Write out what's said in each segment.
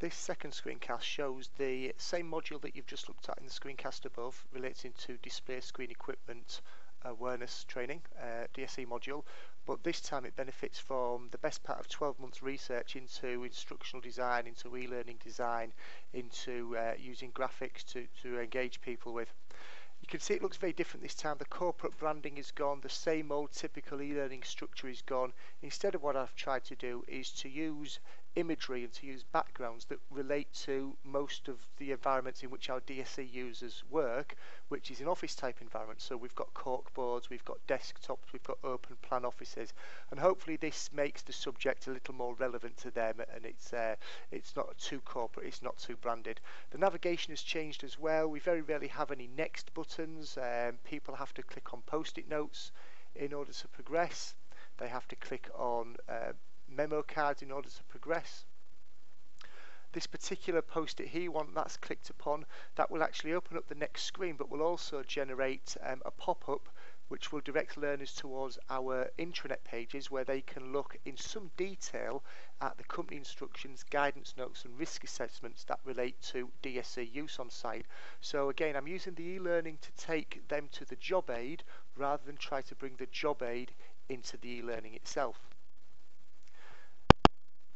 This second screencast shows the same module that you've just looked at in the screencast above, relating to display screen equipment awareness training, DSE module, but this time it benefits from the best part of 12 months research into instructional design, into e-learning design, into using graphics to engage people with. You can see it looks very different this time. The corporate branding is gone, the same old typical e-learning structure is gone. Instead of what I've tried to do is to use imagery and to use backgrounds that relate to most of the environments in which our DSE users work, which is an office type environment. So we've got cork boards, we've got desktops, we've got open plan offices, and hopefully this makes the subject a little more relevant to them, and it's not too corporate, it's not too branded. The navigation has changed as well. We very rarely have any next buttons. People have to click on post-it notes in order to progress. They have to click on memo cards in order to progress. This particular post-it here, one that's clicked upon, that will actually open up the next screen, but will also generate a pop-up which will direct learners towards our intranet pages, where they can look in some detail at the company instructions, guidance notes and risk assessments that relate to DSE use on site. So again, I'm using the e-learning to take them to the job aid rather than try to bring the job aid into the e-learning itself.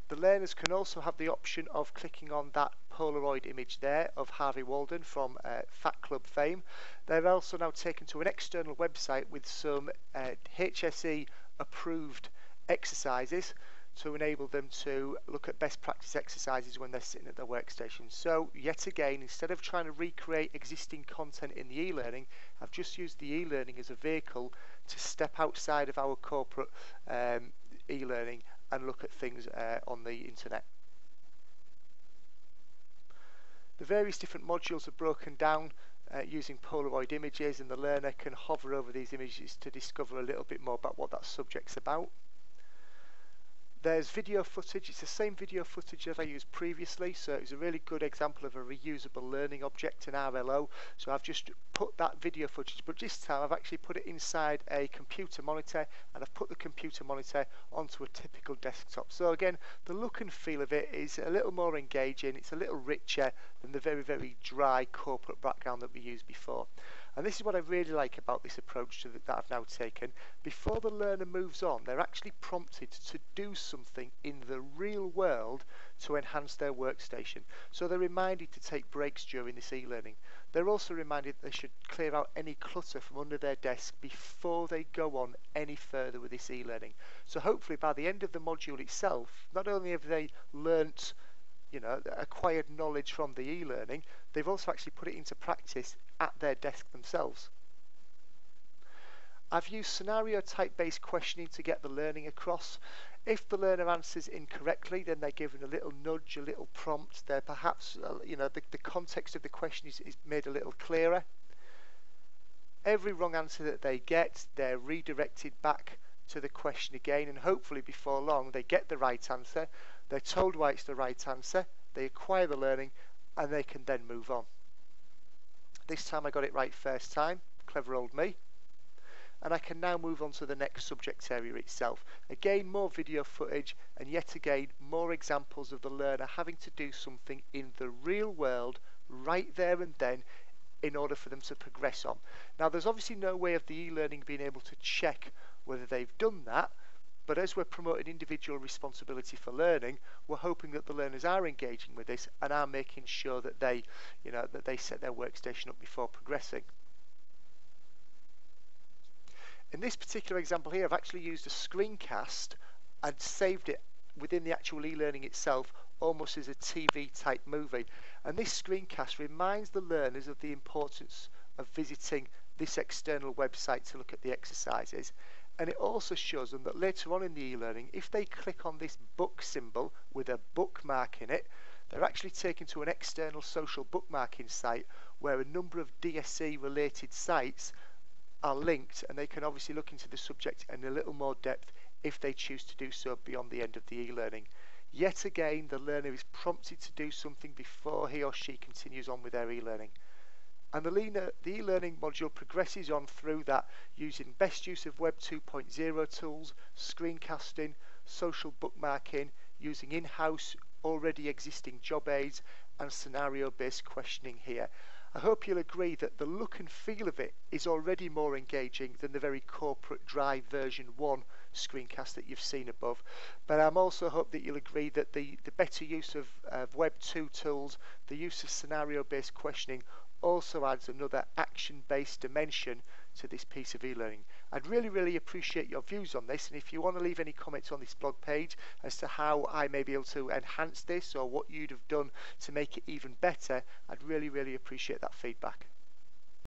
The learners can also have the option of clicking on that Polaroid image there of Harvey Walden from Fat Club fame. They're also now taken to an external website with some HSE approved exercises to enable them to look at best practice exercises when they're sitting at their workstation. So yet again, instead of trying to recreate existing content in the e-learning, I've just used the e-learning as a vehicle to step outside of our corporate e-learning and look at things on the internet. The various different modules are broken down using Polaroid images, and the learner can hover over these images to discover a little bit more about what that subject's about. There's video footage. It's the same video footage that I used previously, so it's a really good example of a reusable learning object in RLO. So I've just put that video footage, but this time I've actually put it inside a computer monitor, and I've put the computer monitor onto a typical desktop. So again, the look and feel of it is a little more engaging. It's a little richer than the very, very dry corporate background that we used before. And this is what I really like about this approach that I've now taken. Before the learner moves on, they're actually prompted to do something in the real world to enhance their workstation. So they're reminded to take breaks during this e-learning. They're also reminded they should clear out any clutter from under their desk before they go on any further with this e-learning. So hopefully by the end of the module itself, not only have they learnt, acquired knowledge from the e-learning, they've also actually put it into practice at their desk themselves. I've used scenario type based questioning to get the learning across. If the learner answers incorrectly, then they're given a little nudge, a little prompt. They're perhaps, the context of the question is made a little clearer. Every wrong answer that they get, they're redirected back to the question again, and hopefully before long they get the right answer. They're told why it's the right answer, they acquire the learning, and they can then move on. This time I got it right first time, clever old me. And I can now move on to the next subject area itself. Again, more video footage, and yet again more examples of the learner having to do something in the real world right there and then in order for them to progress on. Now there's obviously no way of the e-learning being able to check whether they've done that, but as we're promoting individual responsibility for learning, we're hoping that the learners are engaging with this and are making sure that they set their workstation up before progressing. In this particular example here, I've actually used a screencast and saved it within the actual e-learning itself, almost as a TV type movie. And this screencast reminds the learners of the importance of visiting this external website to look at the exercises. And it also shows them that later on in the e-learning, if they click on this book symbol with a bookmark in it, they're actually taken to an external social bookmarking site where a number of DSE related sites are linked, and they can obviously look into the subject in a little more depth if they choose to do so beyond the end of the e-learning. Yet again, the learner is prompted to do something before he or she continues on with their e-learning. And the e-learning module progresses on through that using best use of Web 2.0 tools, screencasting, social bookmarking, using in-house already existing job aids and scenario-based questioning here. I hope you'll agree that the look and feel of it is already more engaging than the very corporate dry version 1 screencast that you've seen above, but I'm also hope that you'll agree that the better use of Web 2 tools, the use of scenario-based questioning, also adds another action-based dimension to this piece of e-learning. I'd really appreciate your views on this, and if you want to leave any comments on this blog page as to how I may be able to enhance this or what you'd have done to make it even better, I'd really appreciate that feedback.